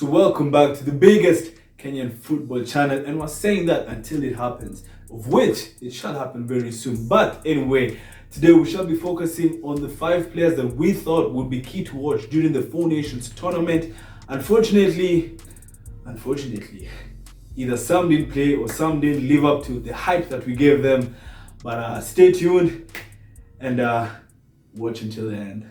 So welcome back to the biggest Kenyan football channel, and we're saying that until it happens, of which it shall happen very soon. But anyway, today we shall be focusing on the 5 players that we thought would be key to watch during the Four Nations tournament. Unfortunately, either some didn't play or some didn't live up to the hype that we gave them. But stay tuned and watch until the end.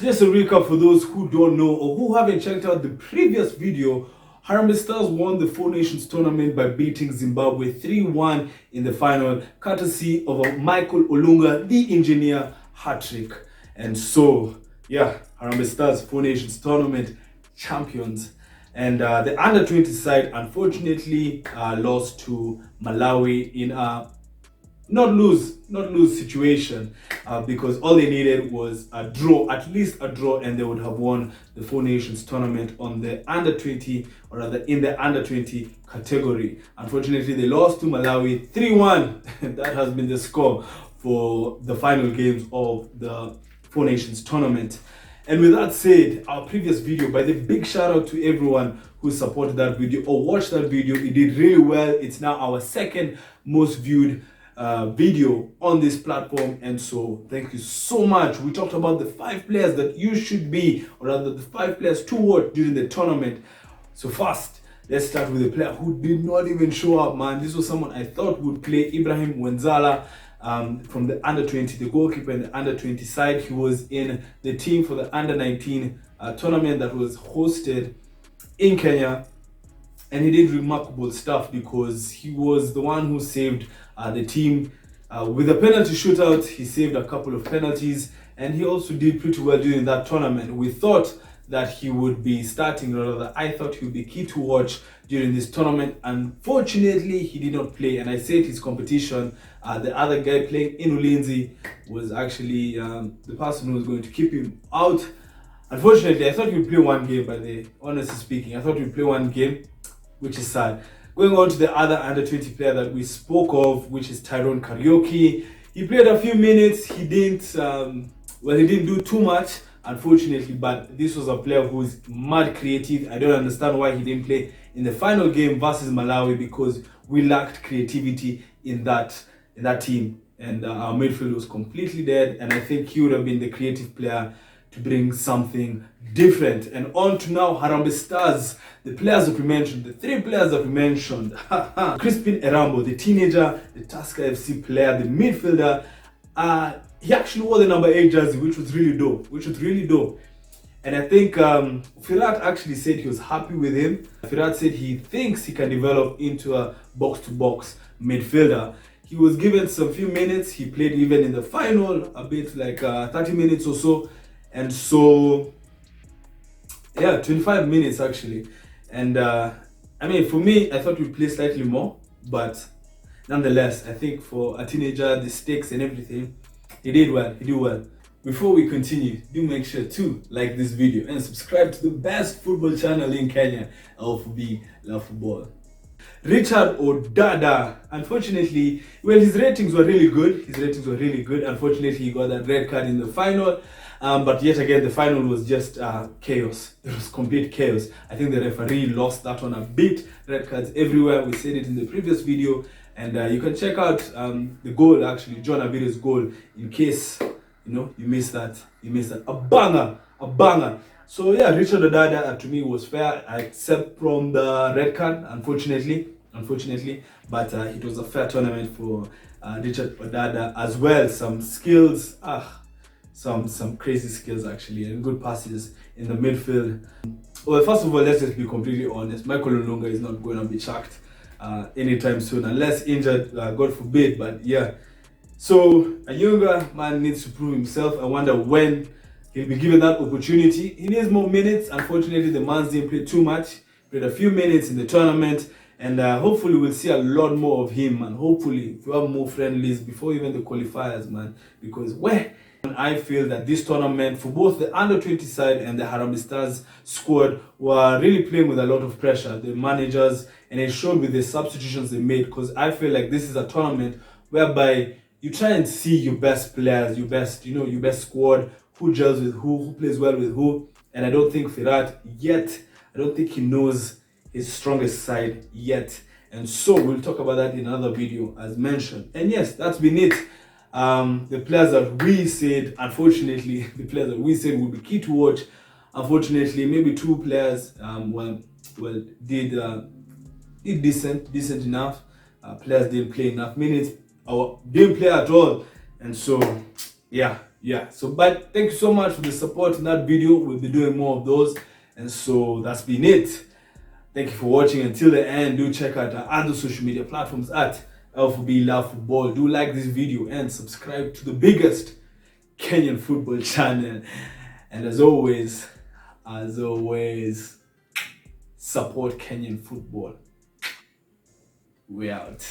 Just a recap for those who don't know or who haven't checked out the previous video. Harambee Stars won the Four Nations tournament by beating Zimbabwe 3-1 in the final, courtesy of a Michael Olunga, the engineer, hat-trick. And so, yeah, Harambee Stars Four Nations tournament champions. And the under-20 side unfortunately lost to Malawi in a not lose situation because all they needed was a draw, at least a draw, and they would have won the Four Nations tournament on the under-20, or rather in the under-20 category. Unfortunately, they lost to Malawi 3-1. That has been the score for the final games of the Four Nations tournament. And with that said, our previous video, by the big shout out to everyone who supported that video or watched that video, it did really well. It's now our second most viewed video on this platform, and so thank you so much. We talked about the 5 players that you should be, or rather the 5 players to watch during the tournament. So first, let's start with a player who did not even show up, man. This was someone I thought would play, Ibrahim Wenzala, from the under-20, the goalkeeper in the under-20 side. He was in the team for the under-19 tournament that was hosted in Kenya, and he did remarkable stuff because he was the one who saved the team with a penalty shootout. He saved a couple of penalties, and he also did pretty well during that tournament. We thought that he would be starting, or rather I thought he would be key to watch during this tournament. Unfortunately, he did not play, and I said his competition, the other guy playing in Ulinzi, was actually the person who was going to keep him out. Unfortunately, I thought he would play one game, but honestly speaking, I thought he would play one game, which is sad. Going on to the other under-20 player that we spoke of, which is Tyron Kariuki. He played a few minutes. He didn't do too much, unfortunately, but this was a player who's mad creative. I don't understand why he didn't play in the final game versus Malawi, because we lacked creativity in that team, and our midfield was completely dead, and I think he would have been the creative player to bring something different. And on to now Harambee Stars, the players that we mentioned, the 3 players that we mentioned. Chrispine Erambo, the teenager, the Tusker FC player, the midfielder. He actually wore the number 8 jersey, which was really dope. And I think Firat actually said he was happy with him. Firat said he thinks he can develop into a box-to-box midfielder. He was given some few minutes. He played even in the final, a bit like 30 minutes or so. And so, yeah, 25 minutes actually. And I mean, for me, I thought we'd play slightly more, but nonetheless, I think for a teenager, the stakes and everything, he did well. Before we continue, do make sure to like this video and subscribe to the best football channel in Kenya, L4B, Love Football. Richard Odada, unfortunately, well, his ratings were really good. Unfortunately, he got that red card in the final. But yet again, the final was just chaos. It was complete chaos. I think the referee lost that one a bit. Red cards everywhere. We said it in the previous video. And you can check out the goal, actually, Jonah goal, in case you missed that. A banger. So yeah, Richard Odada to me was fair, except from the red card, unfortunately. But it was a fair tournament for Richard Odada as well. Some skills, some crazy skills actually, and good passes in the midfield. Well, first of all, let's just be completely honest. Michael Olunga is not going to be chucked anytime soon, unless injured, God forbid. But yeah, so ayunga, man, needs to prove himself. I wonder when he'll be given that opportunity. He needs more minutes. Unfortunately, the man didn't play too much. Played a few minutes in the tournament, and hopefully we'll see a lot more of him, and hopefully we have more friendlies before even the qualifiers, man, because I feel that this tournament, for both the under-20 side and the Harambee Stars squad, were really playing with a lot of pressure. The managers, and it showed with the substitutions they made, because I feel like this is a tournament whereby you try and see your best players, your best, your best squad, who gels with who plays well with who. And I don't think Firat yet, I don't think he knows his strongest side yet. And so we'll talk about that in another video as mentioned. And yes, that's been it. The players that we said, unfortunately, the players that we said would be key to watch, unfortunately, maybe two players did decent enough. Players didn't play enough minutes or didn't play at all. And so yeah. So but thank you so much for the support in that video. We'll be doing more of those. And so that's been it. Thank you for watching until the end. Do check out our other social media platforms at L4B Love Football. Do like this video and subscribe to the biggest Kenyan football channel. And as always, support Kenyan football. We out.